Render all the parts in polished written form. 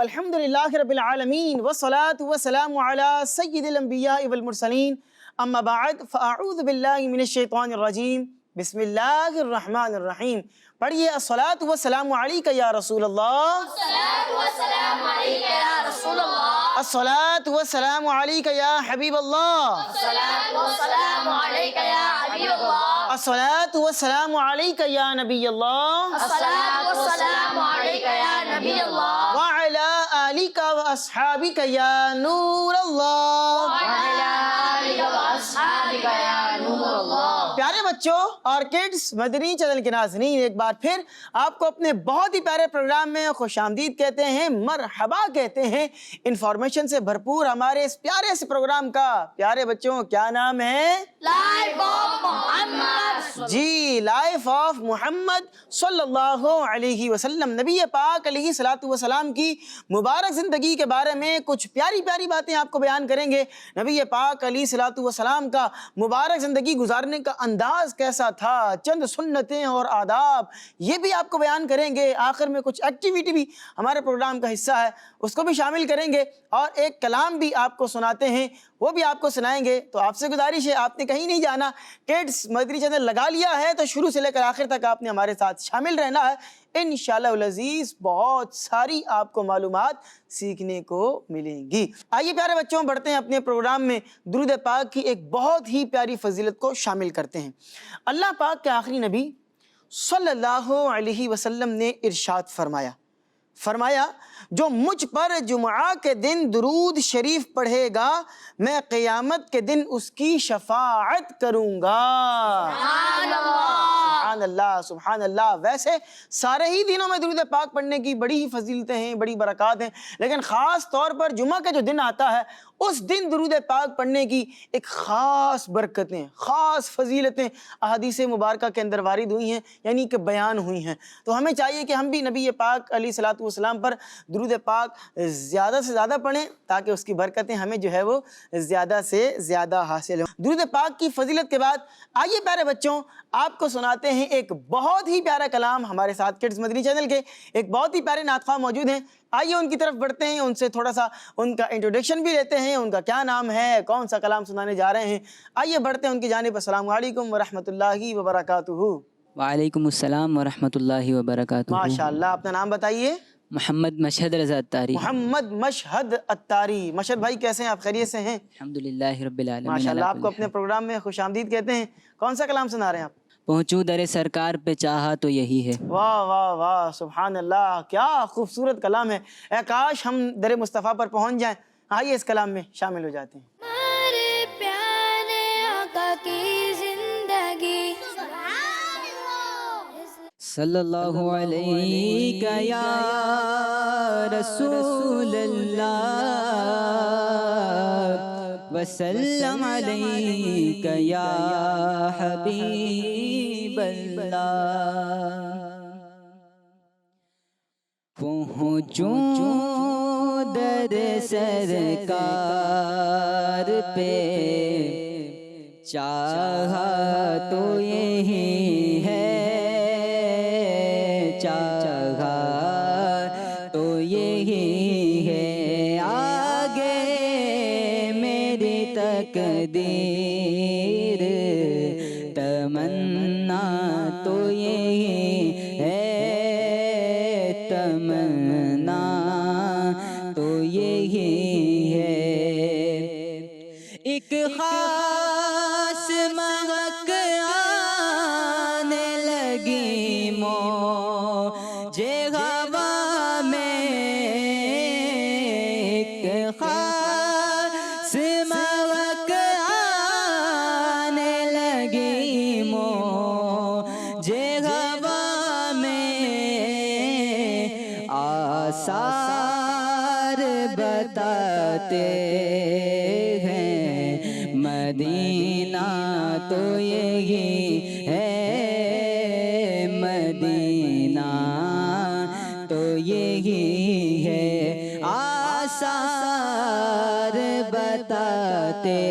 الحمدللہ رب العالمین والصلاة والسلام علی سید الانبیاء والمرسلین اما بعد فاعوذ باللہ من الشیطان الرجیم بسم اللہ الرحمن الرحیم. پڑھیے الصلاة والسلام علیک یا رسول اللہ، الصلاة والسلام علیک یا رسول اللہ، الصلاة والسلام علیک یا حبیب اللہ، الصلاة والسلام علیک یا حبیب اللہ، الصلاة والسلام علیک یا نبی اللہ، الصلاة والسلام علیک یا نبی اللہ، وعلی آلک واصحابک یا نور اللہ. وعلی آلک واصحابک یا نور اللہ. پیارے بچوں اور کڈز، مدنی چینل کے ناظرین، ایک بار پھر آپ کو اپنے بہت ہی پیارے پروگرام میں خوش آمدید کہتے ہیں، مرحبا کہتے ہیں. انفارمیشن سے بھرپور ہمارے اس پیارے سے پروگرام کا پیارے بچوں کیا نام ہے؟ Life of Muhammad. جی، لائف آف محمد صلی اللہ علیہ وسلم. نبی پاک علیہ الصلوۃ والسلام کی مبارک زندگی کے بارے میں کچھ پیاری پیاری باتیں آپ کو بیان کریں گے. نبی پاک علیہ الصلوۃ والسلام کا مبارک زندگی گزارنے کا انداز کیسا تھا، چند سنتیں اور آداب یہ بھی آپ کو بیان کریں گے. آخر میں کچھ ایکٹیویٹی بھی ہمارے پروگرام کا حصہ ہے، اس کو بھی شامل کریں گے، اور ایک کلام بھی آپ کو سناتے ہیں، وہ بھی آپ کو سنائیں گے. تو آپ سے گزارش ہے، آپ نے کہیں نہیں جانا. کڈز مدنی چینل لگا لیا ہے تو شروع سے لے کر آخر تک آپ نے ہمارے ساتھ شامل رہنا ہے. انشاءاللہ العزیز بہت ساری آپ کو معلومات سیکھنے کو ملیں گی. آئیے پیارے بچوں، بڑھتے ہیں اپنے پروگرام میں. درود پاک کی ایک بہت ہی پیاری فضیلت کو شامل کرتے ہیں. اللہ پاک کے آخری نبی صلی اللہ علیہ وسلم نے ارشاد فرمایا جو مجھ پر جمعہ کے دن درود شریف پڑھے گا میں قیامت کے دن اس کی شفاعت کروں گا. سبحان اللہ. سبحان اللہ، سبحان اللہ. ویسے سارے ہی دنوں میں درود پاک پڑھنے کی بڑی ہی فضیلتیں ہیں، بڑی برکات ہیں، لیکن خاص طور پر جمعہ کا جو دن آتا ہے اس دن درود پاک پڑھنے کی ایک خاص برکتیں، خاص فضیلتیں احادیث مبارکہ کے اندر وارد ہوئی ہیں، یعنی کہ بیان ہوئی ہیں. تو ہمیں چاہیے کہ ہم بھی نبی پاک علیہ الصلوۃ والسلام پر درود پاک زیادہ سے زیادہ پڑھیں تاکہ اس کی برکتیں ہمیں جو ہے وہ زیادہ سے زیادہ حاصل ہوں. درود پاک کی فضیلت کے بعد آئیے پیارے بچوں آپ کو سناتے ہیں ایک بہت ہی پیارا کلام. ہمارے ساتھ کڈز مدنی چینل کے ایک بہت ہی پیارے نعت خواہ موجود ہیں. آئیے ان کی طرف بڑھتے ہیں، ان سے تھوڑا سا ان کا انٹروڈکشن بھی لیتے ہیں، ان کا کیا نام ہے، کون سا کلام سنانے جا رہے ہیں. آئیے بڑھتے ہیں ان کی جانب. السلام علیکم ورحمۃ اللہ وبرکاتہ. وعلیکم السلام ورحمۃ اللہ وبرکاتہ. ماشاءاللہ. اپنا نام بتائیے. محمد مشہد رضا اتاری. محمد مشہد اتاری. مشہد بھائی کیسے ہیں آپ؟ خیریت سے ہیں؟ الحمدللہ رب العالمین. ماشاءاللہ. آپ کو اپنے پروگرام میں خوش آمدید کہتے ہیں. کون سا کلام سنا رہے ہیں آپ؟ پہنچوں در سرکار پہ چاہا تو یہی ہے. واہ واہ واہ، سبحان اللہ، کیا خوبصورت کلام ہے. اے کاش ہم در مصطفیٰ پر پہنچ جائیں. آئیے اس کلام میں شامل ہو جاتے ہیں. ہمارے پیارے آقا کی زندگی صلی اللہ علیہ یا رسول اللہ وسلم علیک یا حبیب اللہ. پہنچوں در سرکار پہ چاہا تو یہی ہے، چاہا تو یہی ہے، آگے میری تقدیر، تمنا تو یہی ہے، تمنا تو یہی ہے. ایک خاص مہک آنے لگی موجے ہوا میں، ایک خاص مہک آنے لگی موجے ہوا میں، آثار بتاتے ہیں مدینہ تو یہی ہے، مدینہ تو یہی ہے، آثار بتاتے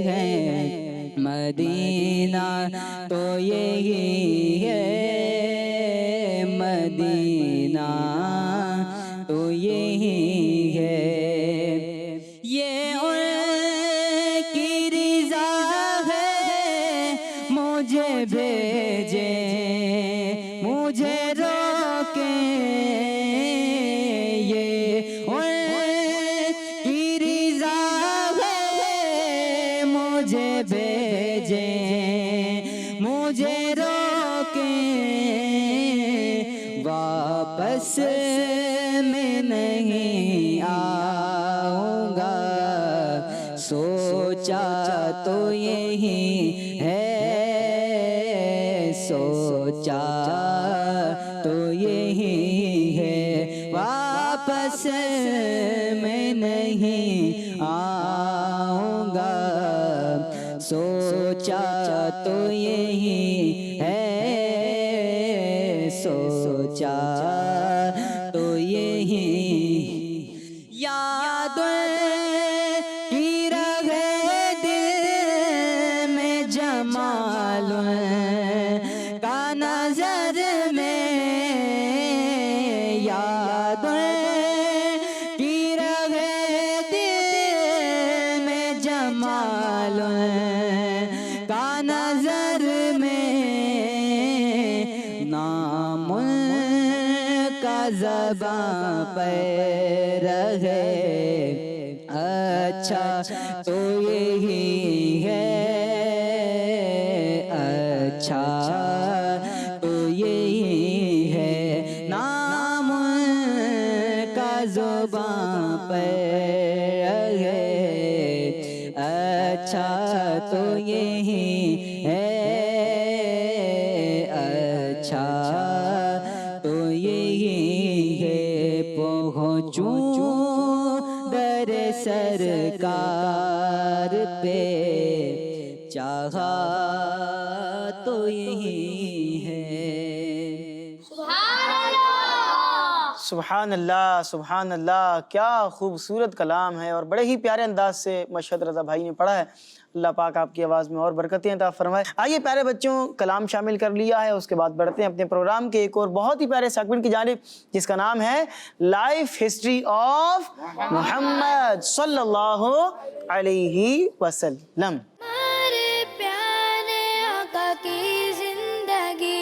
ہیں مدینہ تو یہی ہے، مدینہ تو واپس میں نہیں آؤں گا، سوچا تو یہی ہے، سوچا تو یہی ہے، واپس میں نہیں آؤں گا، سوچا تو یہی ہے، سوچا تو یہی، یاد کی رہے دل میں جمال کا نظر میں، یاد کی رہے دل میں جمال کا نظر میں، نام کا زباں پہ رہے، اچھا تو یہی ہے، اچھا تو یہی ہے، نام کا زباں پہ رہے، اچھا تو یہی ہے، اچھا تو یہی ہے، پہنچوں در سرکار پہ، چاہا تو یہی ہے۔ سبحان اللہ، سبحان اللہ، کیا خوبصورت کلام ہے اور بڑے ہی پیارے انداز سے مشہد رضا بھائی نے پڑھا ہے۔ اللہ پاک آپ کی آواز میں اور برکتیں عطا فرمائے۔ آئیے پیارے بچوں، کلام شامل کر لیا ہے، اس کے بعد بڑھتے ہیں اپنے پروگرام کے ایک اور بہت ہی پیارے سیگمنٹ کی جانب، جس کا نام ہے لائف ہسٹری آف محمد صلی اللہ علیہ وسلم۔ ہمارے پیارے آقا کی زندگی۔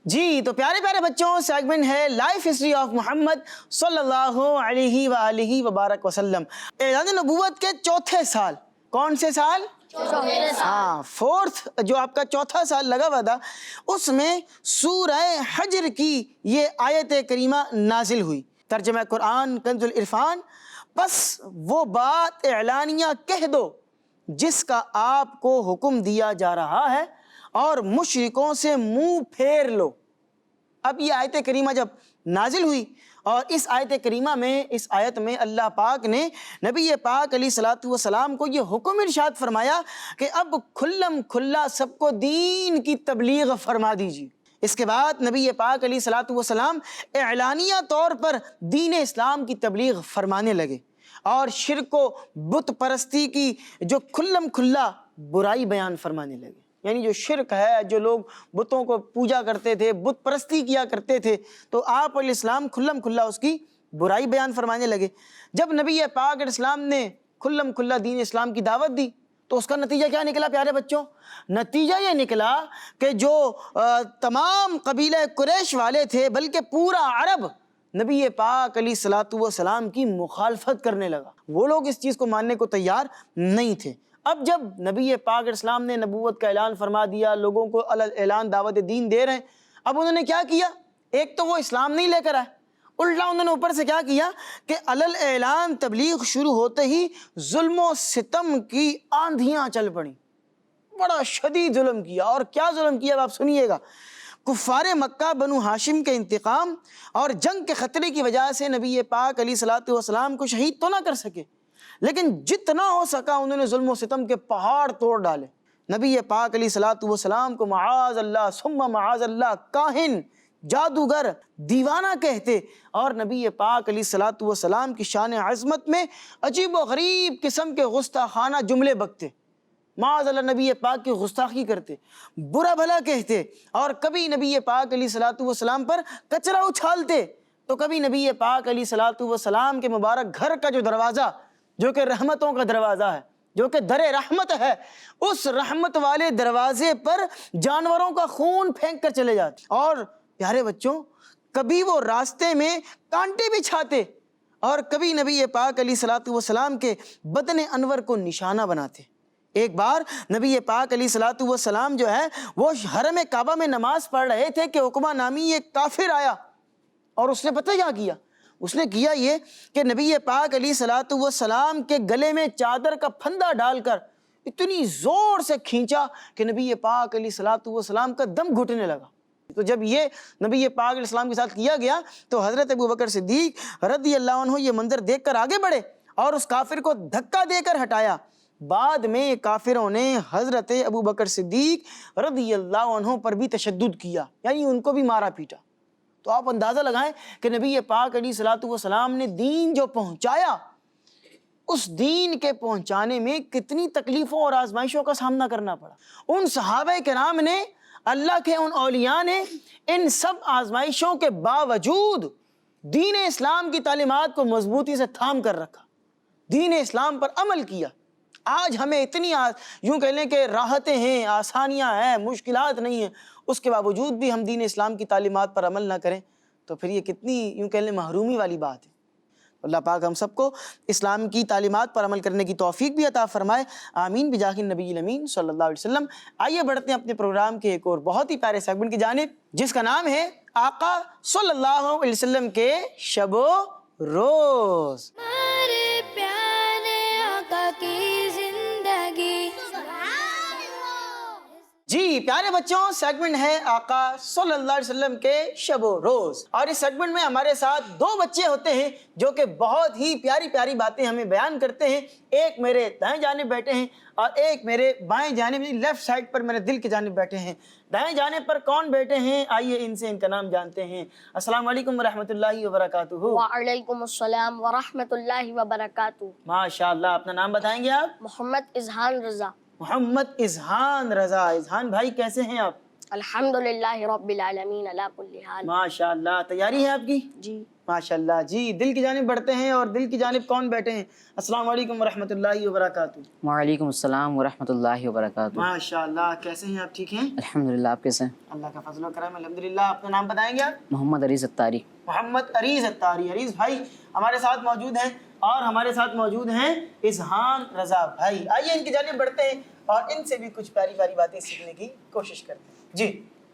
جی تو پیارے پیارے بچوں، سیگمنٹ ہے لائف ہسٹری آف محمد صلی اللہ علیہ وآلہ وبارک وسلم۔ اعلان نبوت کے چوتھے سال، کون سے سال؟ ہاں، فورتھ، جو آپ کا چوتھا سال لگا ہوا تھا، اس میں سورہ حجر کی یہ آیت کریمہ نازل ہوئی۔ ترجمہ قرآن کنز العرفان، بس وہ بات اعلانیہ کہہ دو جس کا آپ کو حکم دیا جا رہا ہے، اور مشرکوں سے منہ پھیر لو۔ اب یہ آیت کریمہ جب نازل ہوئی، اور اس آیت کریمہ میں، اس آیت میں اللہ پاک نے نبی پاک علیہ الصلوۃ والسلام کو یہ حکم ارشاد فرمایا کہ اب کھلم کھلا سب کو دین کی تبلیغ فرما دیجیے۔ اس کے بعد نبی پاک علیہ الصلوۃ والسلام اعلانیہ طور پر دین اسلام کی تبلیغ فرمانے لگے، اور شرک و بت پرستی کی جو کھلم کھلا برائی بیان فرمانے لگے۔ یعنی جو شرک ہے، جو لوگ بتوں کو پوجا کرتے تھے، بت پرستی کیا کرتے تھے، تو آپ علیہ السلام کھلم کھلا اس کی برائی بیان فرمانے لگے۔ جب نبی پاک علیہ السلام نے کھلم کھلا دین اسلام کی دعوت دی، تو اس کا نتیجہ کیا نکلا پیارے بچوں؟ نتیجہ یہ نکلا کہ جو تمام قبیلہ قریش والے تھے، بلکہ پورا عرب نبی پاک علیہ الصلوۃ والسلام کی مخالفت کرنے لگا۔ وہ لوگ اس چیز کو ماننے کو تیار نہیں تھے۔ اب جب نبی پاک علیہ السلام نے نبوت کا اعلان فرما دیا، لوگوں کو اعلان دعوت دین دے رہے ہیں، اب انہوں نے کیا کیا؟ ایک تو وہ اسلام نہیں لے کر آئے، الٹا انہوں نے اوپر سے کیا کیا کہ اعلان تبلیغ شروع ہوتے ہی ظلم و ستم کی آندھیاں چل پڑیں، بڑا شدید ظلم کیا۔ اور کیا ظلم کیا آپ سنیے گا۔ کفار مکہ بنو ہاشم کے انتقام اور جنگ کے خطرے کی وجہ سے نبی پاک علیہ الصلوۃ والسلام کو شہید تو نہ کر سکے، لیکن جتنا ہو سکا انہوں نے ظلم و ستم کے پہاڑ توڑ ڈالے۔ نبی پاک علیہ الصلوۃ والسلام کو معاذ اللہ ثم معاذ اللہ کاہن، جادوگر، دیوانہ کہتے، اور نبی پاک علیہ الصلوۃ والسلام کی شان عظمت میں عجیب و غریب قسم کے گستاخانہ جملے بکتے، معاذ اللہ نبی پاک کی گستاخی کرتے، برا بھلا کہتے، اور کبھی نبی پاک علیہ الصلوۃ والسلام پر کچرا اچھالتے، تو کبھی نبی پاک علیہ الصلوۃ والسلام کے مبارک گھر کا جو دروازہ، جو کہ رحمتوں کا دروازہ ہے، جو کہ در رحمت ہے، اس رحمت والے دروازے پر جانوروں کا خون پھینک کر چلے جاتے۔ اور پیارے بچوں، کبھی وہ راستے میں کانٹے بچھاتے، اور کبھی نبی پاک علیہ الصلوۃ والسلام کے بدن انور کو نشانہ بناتے۔ ایک بار نبی پاک علیہ الصلوۃ والسلام جو ہے وہ حرم کعبہ میں نماز پڑھ رہے تھے کہ عقبہ نامی ایک کافر آیا، اور اس نے پتہ کیا کیا؟ اس نے کیا یہ کہ نبی پاک علیہ الصلوۃ والسلام کے گلے میں چادر کا پھندا ڈال کر اتنی زور سے کھینچا کہ نبی پاک علیہ الصلوۃ والسلام کا دم گھٹنے لگا۔ تو جب یہ نبی پاک علیہ السلام کے ساتھ کیا گیا تو حضرت ابوبکر صدیق رضی اللہ عنہ یہ منظر دیکھ کر آگے بڑھے اور اس کافر کو دھکا دے کر ہٹایا۔ بعد میں کافروں نے حضرت ابوبکر صدیق رضی اللہ عنہ پر بھی تشدد کیا، یعنی ان کو بھی مارا پیٹا۔ تو آپ اندازہ لگائیں کہ نبی پاک علیہ الصلوۃ والسلام نے دین جو پہنچایا، اس دین کے پہنچانے میں کتنی تکلیفوں اور آزمائشوں کا سامنا کرنا پڑا۔ ان صحابہ کرام نے، اللہ کے ان اولیاء نے ان سب آزمائشوں کے باوجود دین اسلام کی تعلیمات کو مضبوطی سے تھام کر رکھا، دین اسلام پر عمل کیا۔ آج ہمیں اتنی یوں کہہ لیں کہ راحتیں ہیں، آسانیاں ہیں، مشکلات نہیں ہیں، اس کے باوجود بھی ہم دین اسلام کی تعلیمات پر عمل نہ کریں تو پھر یہ کتنی یوں کہہ لیں محرومی والی بات ہے۔ اللہ پاک ہم سب کو اسلام کی تعلیمات پر عمل کرنے کی توفیق بھی عطا فرمائے، آمین بجاہ النبی الامین صلی اللہ علیہ وسلم۔ آئیے بڑھتے ہیں اپنے پروگرام کے ایک اور بہت ہی پیارے سیگمنٹ کی جانب، جس کا نام ہے آقا صلی اللہ علیہ وسلم کے شب و روز۔ ہمارے پیارے آقا کی زندگی۔ جی پیارے بچوں، سیگمنٹ ہے آقا صلی اللہ علیہ وسلم کے شب و روز، اور اس سیگمنٹ میں ہمارے ساتھ دو بچے ہوتے ہیں جو کہ بہت ہی پیاری پیاری باتیں ہمیں بیان کرتے ہیں۔ ایک میرے دائیں جانب بیٹھے ہیں اور ایک میرے بائیں جانب، لیفٹ سائڈ پر میرے دل کی جانب بیٹھے ہیں۔ دائیں جانب پر کون بیٹھے ہیں؟ آئیے ان سے ان کا نام جانتے ہیں۔ السلام علیکم ورحمۃ اللہ وبرکاتہ۔ وعلیکم السلام ورحمۃ اللہ وبرکاتہ۔ ماشاء اللہ، اپنا نام بتائیں گے آپ؟ محمد اذہان رضا۔ محمد اذہان رضا۔ اذہان بھائی کیسے ہیں آپ؟ الحمدللہ رب العالمین علی کل حال۔ ماشاء اللہ، تیاری ہے آپ کی؟ جی ماشاء اللہ۔ جی دل کی جانب بڑھتے ہیں، اور دل کی جانب کون بیٹھے ہیں؟ السلام علیکم ورحمۃ اللہ وبرکاتہ۔ وعلیکم السلام ورحمۃ اللہ وبرکاتہ۔ ماشاء اللہ، کیسے ہیں آپ؟ ٹھیک ہیں الحمدللہ، آپ کیسے ہیں؟ اللہ کا فضل و کرم الحمدللہ۔ اپنا نام بتائیں گے آپ؟ محمد عریض اتاری۔ محمد عریض اتاری۔ عریض بھائی ہمارے ساتھ موجود ہیں، اور ہمارے ساتھ موجود ہیں اذہان رضا بھائی۔ آئیے ان کی جانب بڑھتے ہیں اور ان سے بھی کچھ پیاری پیاری باتیں سیکھنے کی کوشش کرتے ہیں۔ جی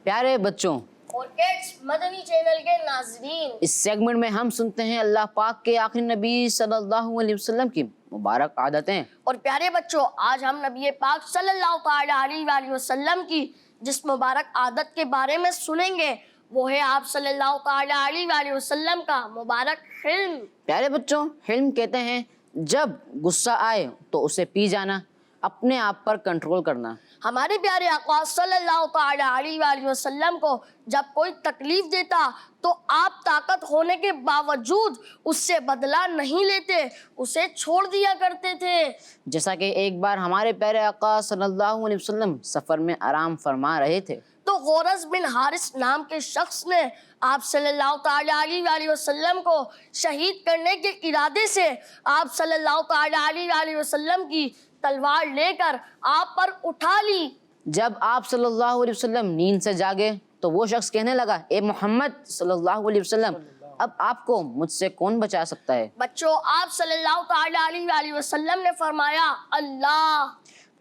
پیارے بچوں، اور کیڈس مدنی چینل کے ناظرین، اس سیگمنٹ میں ہم سنتے ہیں اللہ پاک کے آخری نبی صلی اللہ علیہ وسلم کی مبارک عادتیں۔ اور پیارے بچوں، آج ہم نبی پاک صلی اللہ تعالی علیہ وآلہ وسلم کی جس مبارک عادت کے بارے میں سنیں گے وہ ہے آپ صلی اللہ تعالی علیہ وآلہ وسلم کا مبارک حلم۔ پیارے بچوں، حلم کہتے ہیں جب غصہ آئے تو اسے پی جانا، اپنے آپ پر کنٹرول کرنا۔ ہمارے پیارے آقا صلی اللہ تعالی علیہ وآلہ وسلم کو جب کوئی تکلیف دیتا تو آپ طاقت ہونے کے باوجود اس سے بدلہ نہیں لیتے، اسے چھوڑ دیا کرتے تھے۔ جیسا کہ ایک بار ہمارے پیارے آقا صلی اللہ علیہ وسلم سفر میں آرام فرما رہے تھے تو غورز بن حارث نام کے شخص نے آپ صلی اللہ تعالی علیہ وآلہ وسلم کو شہید کرنے کے ارادے سے آپ صلی اللہ تعالی علیہ وآلہ وسلم کی تلوار لے کر آپ پر اٹھا لی۔ جب آپ صلی اللہ علیہ وسلم نیند سے جاگے تو وہ شخص کہنے لگا، اے محمد صلی اللہ علیہ وسلم، اب آپ کو مجھ سے کون بچا سکتا ہے؟ بچوں، آپ صلی اللہ تعالی علیہ وآلہ وسلم نے فرمایا اللہ۔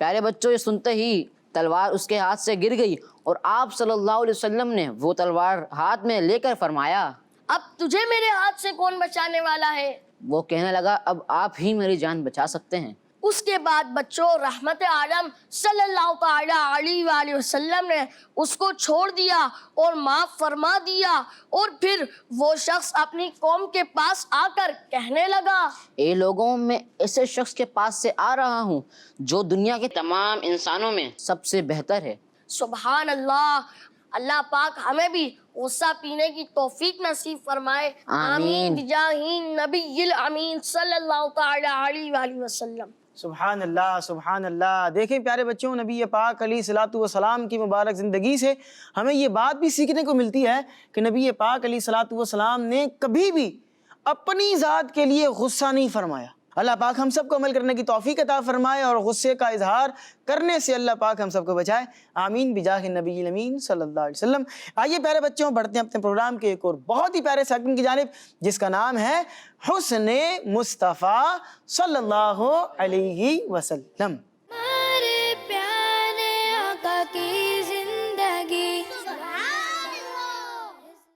پیارے بچوں، یہ سنتے ہی تلوار اس کے ہاتھ سے گر گئی اور آپ صلی اللہ علیہ وسلم نے وہ تلوار ہاتھ میں لے کر فرمایا، اب تجھے میرے ہاتھ سے کون بچانے والا ہے؟ وہ کہنے لگا، اب آپ ہی میری جان بچا سکتے ہیں۔ اس کے بعد بچوں، رحمت عالم صلی اللہ تعالی علیہ وآلہ وسلم نے اس کو چھوڑ دیا اور معاف فرما دیا، اور پھر وہ شخص اپنی قوم کے پاس آ کر کہنے لگا، اے لوگوں، میں ایسے شخص کے پاس سے آ رہا ہوں جو دنیا کے تمام انسانوں میں سب سے بہتر ہے۔ سبحان اللہ۔ اللہ پاک ہمیں بھی غصہ پینے کی توفیق نصیب فرمائے، آمین بجاہ نبی الامین صلی اللہ تعالی علیہ وآلہ وسلم۔ سبحان اللہ، سبحان اللہ۔ دیکھیں پیارے بچوں، نبی پاک علیہ الصلوۃ والسلام کی مبارک زندگی سے ہمیں یہ بات بھی سیکھنے کو ملتی ہے کہ نبی پاک علیہ الصلوۃ والسلام نے کبھی بھی اپنی ذات کے لیے غصہ نہیں فرمایا۔ اللہ پاک ہم سب کو عمل کرنے کی توفیق عطا فرمائے اور غصے کا اظہار کرنے سے اللہ پاک ہم سب کو بچائے، آمین بجاہ نبی الامین صلی اللہ علیہ وسلم۔ آئیے پیارے بچوں، بڑھتے ہیں اپنے پروگرام کے ایک اور بہت ہی پیارے سیگمنٹ کی جانب، جس کا نام ہے حسن مصطفیٰ صلی اللہ علیہ وسلم۔ ہمارے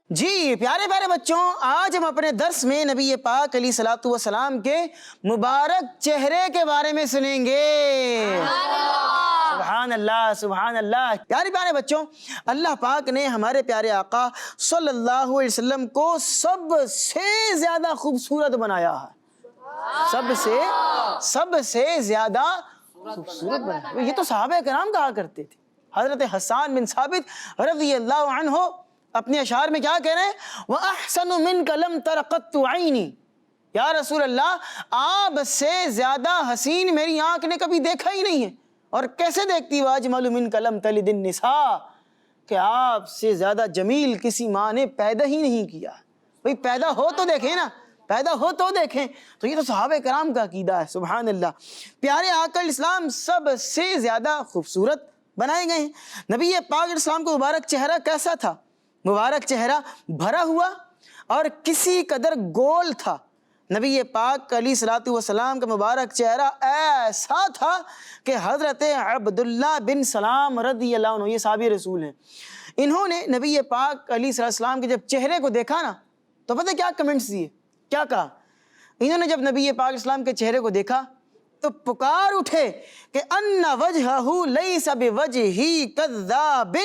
جی پیارے پیارے بچوں، آج ہم اپنے درس میں نبی پاک علیہ الصلوۃ والسلام کے مبارک چہرے کے بارے میں سنیں گے۔ سبحان اللہ سبحان اللہ۔ پیارے پیارے بچوں، اللہ پاک نے ہمارے پیارے آقا صلی اللہ علیہ وسلم کو سب سے زیادہ خوبصورت بنایا ہے، سب سے زیادہ خوبصورت بنایا۔ یہ تو صحابہ کرام کہا کرتے تھے۔ حضرت حسان بن ثابت رضی اللہ عنہ اپنے اشعار میں کیا کہہ رہے ہیں؟ وَأَحْسَنُ مِنْكَ لَمْ تَرَ قَطُّ عَيْنِي، یا رسول اللہ آپ سے زیادہ حسین میری آنکھ نے کبھی دیکھا ہی نہیں ہے۔ اور کیسے دیکھتی؟ وَأَجْمَلُ مِنْكَ لَمْ تَلِدِ النِّسَاء، کہ آپ سے زیادہ جمیل کسی ماں نے پیدا ہی نہیں کیا۔ بھئی پیدا ہو تو دیکھیں نا، پیدا ہو تو دیکھیں۔ تو یہ تو صحابہ کرام کا عقیدہ ہے۔ سبحان اللہ۔ پیارے آقا الاسلام سب سے زیادہ خوبصورت بنائے گئے ہیں۔ نبی پاک علیہ السلام کو مبارک چہرہ کیسا تھا؟ مبارک چہرہ بھرا ہوا اور کسی قدر گول تھا۔ نبی پاک علیہ الصلوۃ والسلام کا مبارک چہرہ ایسا تھا کہ حضرت عبداللہ بن سلام رضی اللہ عنہ، یہ صحابی رسول ہیں، انہوں نے نبی پاک علیہ السلام کے جب چہرے کو دیکھا نا تو پتہ کیا کمنٹس دیے، کیا کہا؟ انہوں نے جب نبی پاک اسلام کے چہرے کو دیکھا تو پکار اٹھے کہ ان وجہہ لیس بوجہی کذاب،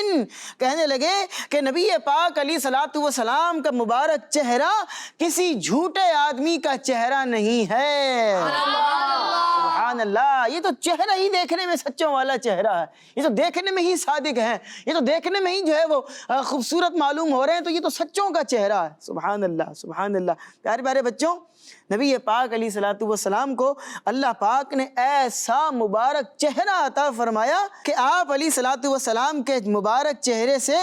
کہنے لگے کہ نبی پاک علیہ الصلوۃ والسلام کا مبارک چہرہ کسی جھوٹے آدمی کا چہرہ نہیں ہے۔ سبحان اللہ۔ یہ تو چہرہ ہی دیکھنے میں سچوں والا چہرہ ہے، یہ تو دیکھنے میں ہی صادق ہے، یہ تو دیکھنے میں ہی جو ہے وہ خوبصورت معلوم ہو رہے ہیں، تو یہ تو سچوں کا چہرہ ہے۔ سبحان اللہ سبحان اللہ۔ پیارے پیارے بچوں، نبی پاک علیہ الصلوۃ والسلام کو اللہ پاک نے ایسا مبارک چہرہ عطا فرمایا کہ آپ علیہ الصلوۃ والسلام کے مبارک چہرے سے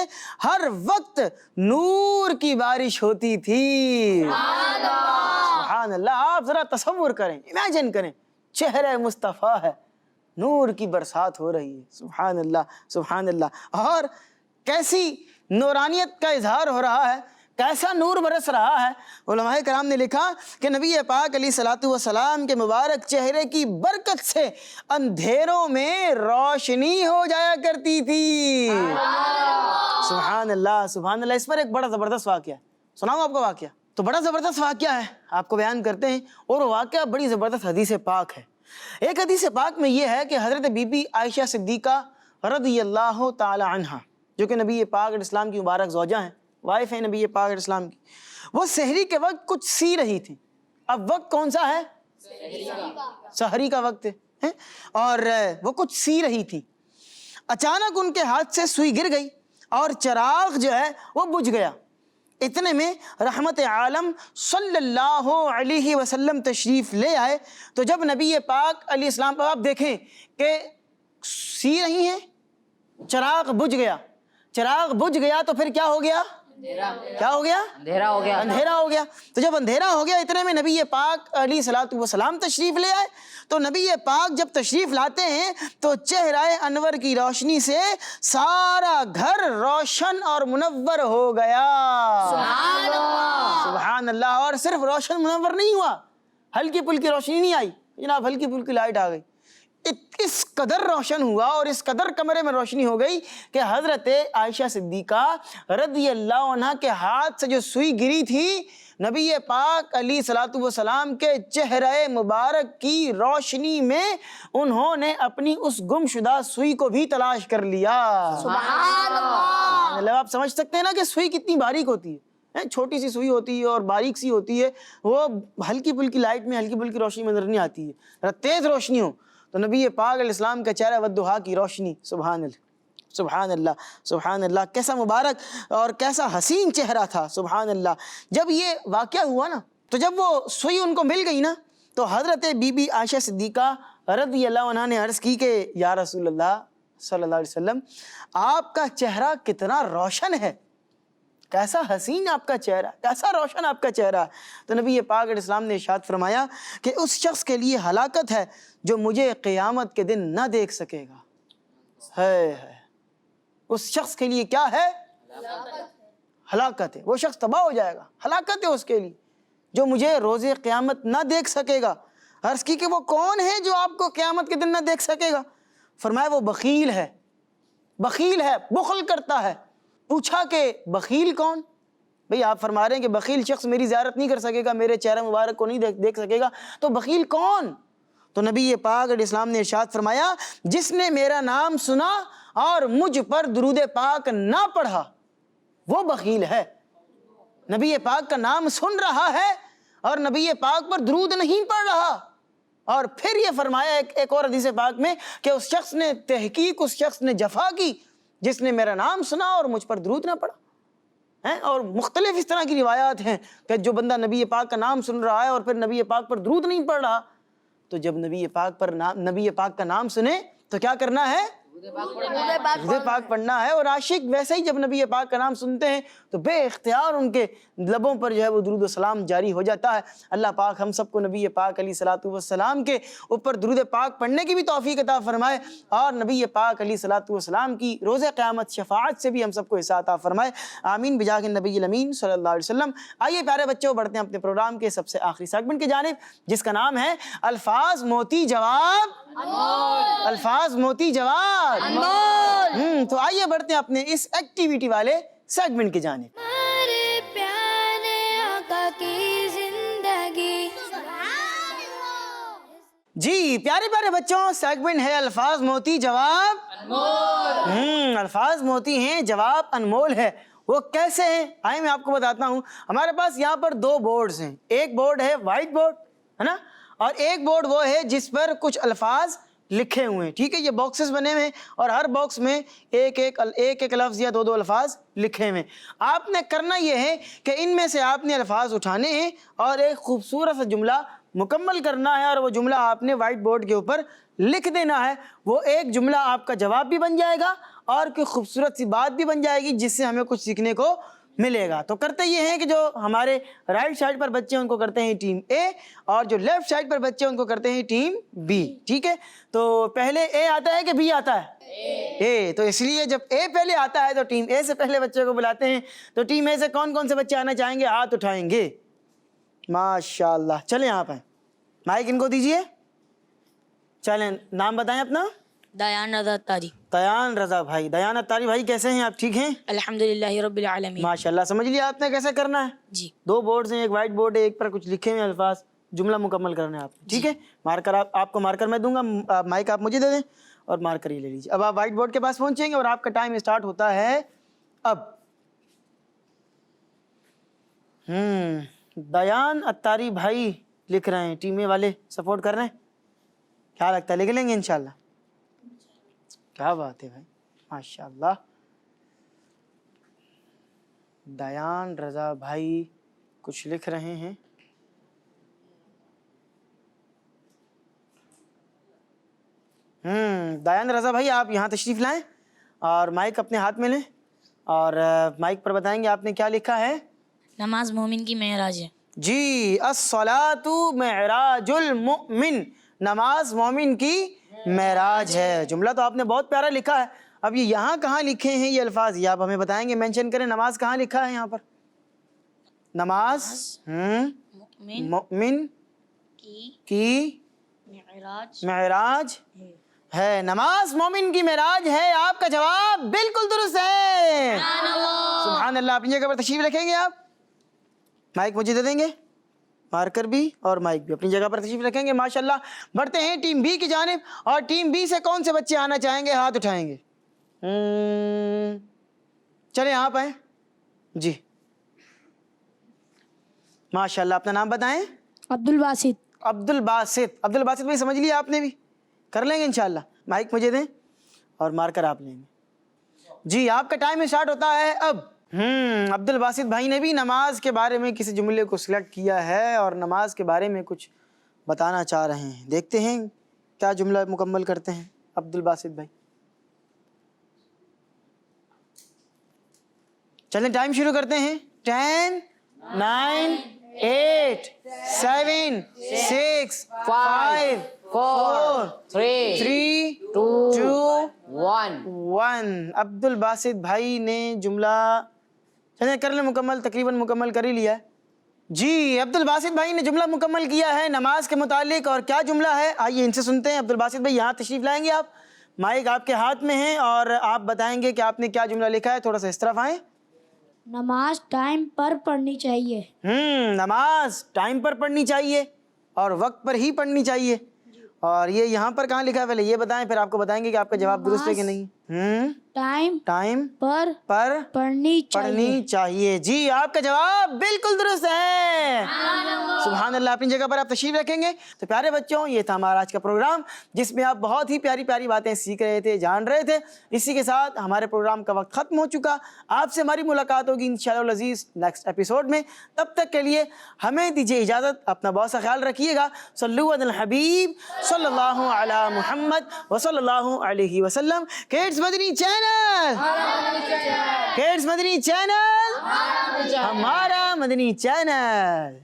ہر وقت نور کی بارش ہوتی تھی۔ سبحان اللہ۔ آپ ذرا تصور کریں، امیجن کریں، چہرہ مصطفیٰ ہے، نور کی برسات ہو رہی ہے۔ سبحان اللہ سبحان اللہ۔ اور کیسی نورانیت کا اظہار ہو رہا ہے، کیسا نور برس رہا ہے۔ علماء کرام نے لکھا کہ نبی پاک علیہ الصلوۃ والسلام کے مبارک چہرے کی برکت سے اندھیروں میں روشنی ہو جایا کرتی تھی۔ سبحان اللہ سبحان اللہ۔ اس پر ایک بڑا زبردست واقعہ ہے، سناؤں آپ کو واقعہ؟ تو بڑا زبردست واقعہ ہے، آپ کو بیان کرتے ہیں، اور وہ واقعہ بڑی زبردست حدیث پاک ہے۔ ایک حدیث پاک میں یہ ہے کہ حضرت بی بی عائشہ صدیقہ رضی اللہ تعالی عنہا، جو کہ نبی پاک علیہ السلام کی مبارک زوجہ ہیں، وائف ہیں نبی پاک علیہ السلام کی، وہ سحری کے وقت کچھ سی رہی تھی۔ اب وقت کون سا ہے؟ سحری کا وقت ہے، اور وہ کچھ سی رہی تھی۔ اچانک ان کے ہاتھ سے سوئی گر گئی اور چراغ جو ہے وہ بجھ گیا۔ اتنے میں رحمت عالم صلی اللہ علیہ وسلم تشریف لے آئے۔ تو جب نبی پاک علیہ السلام پر آپ دیکھیں کہ سی رہی ہیں، چراغ بجھ گیا، چراغ بجھ گیا تو پھر کیا ہو گیا؟ کیا ہو گیا؟ اندھیرا ہو گیا۔ اندھیرا ہو گیا۔ تو جب اندھیرا ہو گیا، اتنے میں نبی پاک علیہ الصلوۃ والسلام تشریف لے آئے۔ تو نبی پاک جب تشریف لاتے ہیں تو چہرہ انور کی روشنی سے سارا گھر روشن اور منور ہو گیا۔ سبحان اللہ۔ اور صرف روشن منور نہیں ہوا، ہلکی پھلکی روشنی نہیں آئی جناب، ہلکی پھلکی لائٹ آ گئی، اس قدر روشن ہوا اور اس قدر کمرے میں روشنی ہو گئی کہ حضرت عائشہ صدیقہ رضی اللہ عنہ کے ہاتھ سے جو سوئی گری تھی، نبی پاک علیہ الصلوۃ والسلام کے چہرہ مبارک کی روشنی میں انہوں نے اپنی اس گم شدہ سوئی کو بھی تلاش کر لیا۔ سبحان اللہ۔ مطلب آپ سمجھ سکتے ہیں نا کہ سوئی کتنی باریک ہوتی ہے، چھوٹی سی سوئی ہوتی ہے اور باریک سی ہوتی ہے، وہ ہلکی پھلکی لائٹ میں ہلکی پھلکی روشنی میں نظر نہیں آتی ہے، تیز روشنی ہو تو نبی پاک علیہ السلام کا چہرہ والضحیٰ کی روشنی، سبحان اللہ سبحان اللہ سبحان اللہ، کیسا مبارک اور کیسا حسین چہرہ تھا، سبحان اللہ۔ جب یہ واقعہ ہوا نا تو جب وہ سوئی ان کو مل گئی نا تو حضرت بی بی عائشہ صدیقہ رضی اللہ عنہ نے عرض کی کہ یا رسول اللہ صلی اللہ علیہ وسلم، آپ کا چہرہ کتنا روشن ہے، کیسا حسین آپ کا چہرہ، کیسا روشن آپ کا چہرہ۔ تو نبی پاک علیہ السلام نے ارشاد فرمایا کہ اس شخص کے لیے ہلاکت ہے جو مجھے قیامت کے دن نہ دیکھ سکے گا۔ ہے اس شخص کے لیے کیا ہے؟ ہلاکت ہے، وہ شخص تباہ ہو جائے گا، ہلاکت ہے اس کے لیے جو مجھے روز قیامت نہ دیکھ سکے گا۔ عرض کی کہ وہ کون ہے جو آپ کو قیامت کے دن نہ دیکھ سکے گا؟ فرمایا وہ بخیل ہے، بخیل ہے، بخل کرتا ہے۔ پوچھا کہ بخیل کون؟ بھئی آپ فرما رہے ہیں کہ بخیل شخص میری زیارت نہیں کر سکے گا، میرے چہرہ مبارک کو نہیں دیکھ سکے گا، تو بخیل کون؟ تو نبی پاک علیہ السلام نے ارشاد فرمایا جس نے میرا نام سنا اور مجھ پر درود پاک نہ پڑھا وہ بخیل ہے۔ نبی پاک کا نام سن رہا ہے اور نبی پاک پر درود نہیں پڑھ رہا، اور پھر یہ فرمایا ایک اور حدیث پاک میں کہ اس شخص نے تحقیق، اس شخص نے جفا کی جس نے میرا نام سنا اور مجھ پر درود نہ پڑھا ہیں۔ اور مختلف اس طرح کی روایات ہیں کہ جو بندہ نبی پاک کا نام سن رہا ہے اور پھر نبی پاک پر درود نہیں پڑھ رہا، تو جب نبی پاک کا نام سنے تو کیا کرنا ہے؟ درود پاک پڑھنا ہے۔ اور عاشق ویسے ہی جب نبی پاک کا نام سنتے ہیں تو بے اختیار ان کے لبوں پر جو ہے وہ درود و سلام جاری ہو جاتا ہے۔ اللہ پاک ہم سب کو نبی پاک علیہ الصلوۃ والسلام کے اوپر درود پاک پڑھنے کی بھی توفیق عطا فرمائے، اور نبی پاک علیہ الصلوۃ والسلام کی روز قیامت شفاعت سے بھی ہم سب کو حصہ عطا فرمائے، آمین بجاہ النبی الامین صلی اللہ علیہ وسلم۔ آئیے پیارے بچوں بڑھتے ہیں اپنے پروگرام کے سب سے آخری سیگمنٹ کی جانب، جس کا نام ہے الفاظ موتی جواب الفاظ موتی جواب تو آئیے بڑھتے ہیں اپنے اس ایکٹیویٹی والے سیگمنٹ کی جانب۔ ہمارے پیارے آقا کی زندگی۔ جی پیارے پیارے بچوں، سیگمنٹ ہے الفاظ موتی جواب الفاظ موتی ہیں، جواب انمول ہے۔ وہ کیسے ہیں آئے میں آپ کو بتاتا ہوں۔ ہمارے پاس یہاں پر دو بورڈز ہیں، ایک بورڈ ہے وائٹ بورڈ ہے نا، اور ایک بورڈ وہ ہے جس پر کچھ الفاظ لکھے ہوئے ہیں، ٹھیک ہے، یہ باکسز بنے ہوئے ہیں اور ہر باکس میں ایک ایک لفظ یا دو الفاظ لکھے ہوئے ہیں۔ آپ نے کرنا یہ ہے کہ ان میں سے آپ نے الفاظ اٹھانے ہیں اور ایک خوبصورت سا جملہ مکمل کرنا ہے، اور وہ جملہ آپ نے وائٹ بورڈ کے اوپر لکھ دینا ہے۔ وہ ایک جملہ آپ کا جواب بھی بن جائے گا اور کوئی خوبصورت سی بات بھی بن جائے گی جس سے ہمیں کچھ سیکھنے کو ملے گا۔ تو کرتے یہ ہیں کہ جو ہمارے رائٹ سائڈ پر بچے ہیں ان کو کرتے ہیں ٹیم اے، اور جو لیفٹ سائڈ پر بچے ہیں ان کو کرتے ہیں ٹیم بی، ٹھیک ہے۔ تو پہلے اے آتا ہے کہ بی آتا ہے؟ اے۔ تو اس لیے جب اے پہلے آتا ہے تو ٹیم اے سے پہلے بچے کو بلاتے ہیں۔ تو ٹیم اے سے کون کون سے بچے آنا چاہیں گے؟ ہاتھ اٹھائیں گے، ماشاءاللہ۔ چلیں آپ ہیں، مائک ان کو دیجئے، چلیں نام بتائیں اپنا۔ دیان رضا اتاری۔ دیان رضا بھائی، دیان اتاری بھائی کیسے ہیں آپ؟ ٹھیک ہیں الحمدللہ رب العالمین۔ ماشاءاللہ۔ سمجھ لیا آپ نے کیسے کرنا ہے؟ جی دو بورڈز ہیں، ایک وائٹ بورڈ ہے، ایک پر کچھ لکھے ہوئے الفاظ، جملہ مکمل کرنا ہے آپ نے، ٹھیک ہے۔ مارکر آپ کو مارکر میں دوں گا، مائک آپ مجھے دے دیں اور مارکر ہی لے لیجیے۔ اب آپ وائٹ بورڈ کے پاس پہنچیں گے اور آپ کا ٹائم اسٹارٹ ہوتا ہے اب۔ دیان اتاری بھائی لکھ رہے ہیں، ٹیم اے والے سپورٹ کر رہے ہیں، کیا لگتا ہے لکھ لیں گے انشاءاللہ؟ کیا بات ہے بھائی، ماشاءاللہ۔ دیان رضا بھائی کچھ لکھ رہے ہیں۔ دیان رضا بھائی آپ یہاں تشریف لائیں اور مائک اپنے ہاتھ میں لیں اور مائک پر بتائیں گے آپ نے کیا لکھا ہے۔ نماز مومن کی معراج ہے۔ جی، الصلاۃ معراج المؤمن، نماز مومن کی معراج ہے۔ جملہ تو آپ نے بہت پیارا لکھا ہے۔ اب یہ یہاں کہاں لکھے ہیں یہ الفاظ، یہ آپ ہمیں بتائیں گے، مینشن کریں۔ نماز کہاں لکھا ہے یہاں پر؟ نماز مؤمن کی معراج ہے، نماز مومن کی معراج ہے۔ آپ کا جواب بالکل درست ہے، سبحان اللہ۔ اپنی جگہ پر تشریف رکھیں گے آپ، مائک مجھے دے دیں گے، مارکر بھی اور مائک بھی اپنی جگہ پر تشریف رکھیں گے، ماشاءاللہ۔ بڑھتے ہیں ٹیم بی کی جانب، اور ٹیم بی سے کون سے بچے آنا چاہیں گے؟ ہاتھ اٹھائیں گے، چلیں آپ آئیں جی، ماشاءاللہ۔ اپنا نام بتائیں۔ عبد الباسط۔ عبد الباسط بھائی سمجھ لیا آپ نے بھی، کر لیں گے انشاءاللہ۔ مائک مجھے دیں اور مارکر آپ لیں گے جی۔ آپ کا ٹائم اسٹارٹ ہوتا ہے اب۔ عبد الباسط بھائی نے بھی نماز کے بارے میں کسی جملے کو سلیکٹ کیا ہے اور نماز کے بارے میں کچھ بتانا چاہ رہے ہیں، دیکھتے ہیں کیا جملہ مکمل کرتے ہیں عبد الباسط بھائی۔ چلیں ٹائم شروع کرتے ہیں۔ 10 9 8 7 6 5 4 3 2 1۔ عبد الباسط بھائی نے جملہ چلیں کر لیں مکمل، تقریباً مکمل کر ہی لیا ہے جی۔ عبد الباسط بھائی نے جملہ مکمل کیا ہے نماز کے متعلق، اور کیا جملہ ہے آئیے ان سے سنتے ہیں۔ عبد الباسط بھائی یہاں تشریف لائیں گے آپ، مائک آپ کے ہاتھ میں ہیں اور آپ بتائیں گے کہ آپ نے کیا جملہ لکھا ہے۔ تھوڑا سا اس طرف آئیں نماز ٹائم پر پڑھنی چاہیے. نماز ٹائم پر پڑھنی چاہیے اور وقت پر ہی پڑھنی چاہیے. اور یہ یہاں پر کہاں لکھا ہے پہلے یہ بتائیں، پھر آپ کو بتائیں گے کہ آپ کا جواب درست ہے کہ نہیں. ٹائم پر پر پڑھنی پڑھنی چاہیے. جی آپ کا جواب بالکل درست ہے. سبحان اللہ. اپنی جگہ پر آپ تشریف رکھیں گے. تو پیارے بچوں، یہ تھا ہمارا آج کا پروگرام جس میں آپ بہت ہی پیاری پیاری باتیں سیکھ رہے تھے، جان رہے تھے. اسی کے ساتھ ہمارے پروگرام کا وقت ختم ہو چکا. آپ سے ہماری ملاقات ہوگی انشاءاللہ العزیز نیکسٹ ایپیسوڈ میں. تب تک کے لیے ہمیں دیجیے اجازت. اپنا بہت سا خیال رکھیے گا. صلو علی الحبیب صلی اللہ علی محمد وصلی اللہ علیہ وسلم. کیڈز مدنی چینل، کیڈز مدنی چینل، ہمارا مدنی چینل.